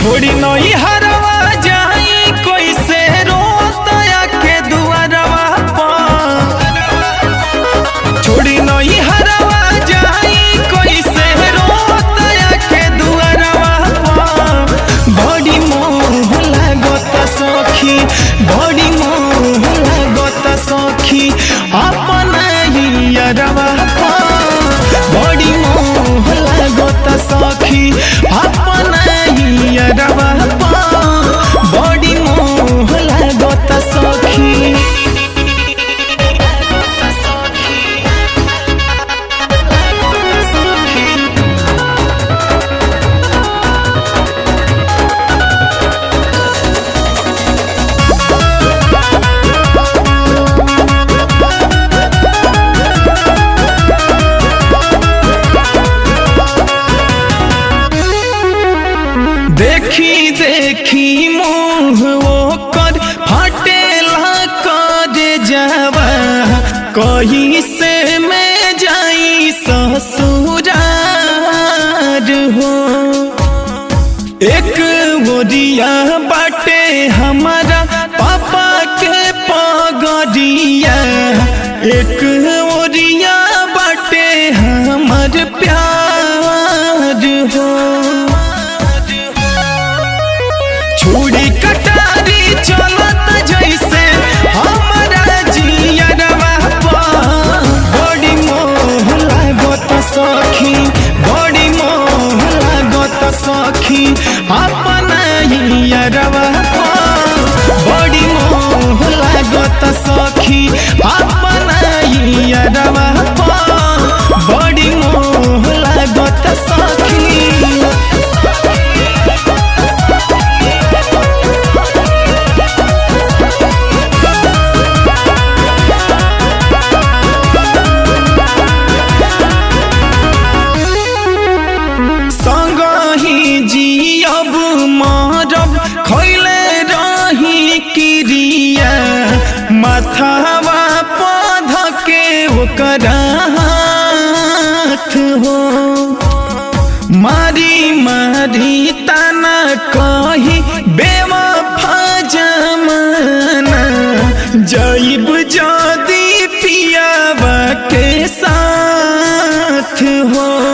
छोड़ी नई हरवा जाई कोई से रोतया के दुआरवा पर। छोड़ी नई हरवा जाई कोई से रोतया के दुआरवा पर। बड़ी मोह लागत सखी, बड़ी मोह लागत सखी अपना ही अरवा पर। बड़ी मोह लागत सखी अपना ही अरवा पर। बड़ी मोह लागत सखी। देखी देखी मोह ओकर फटेला कर जावा। कहीं से मैं जाई ससुरार हो। एक ओरिया बाटे हमारा पापा के पगड़िया, एक ओरिया बाटे हमर प्यार हो। छुरी कटारी चलत जैसे हमारा जियरवा पर। बड़ी मोह लागत सखी, बड़ी मोह लागत सखी अपना ही अरवा पर। बड़ी मोह लागत सखी अपना ही अरवा पर। बड़ी मोह लागत सखी। जियब मरब खैले रही क्रिया, माथावा पध के ओकरा हाथ हो। मारी मारी तना कही बेवफा जमाना, जैब जदी पियावा के साथ हो।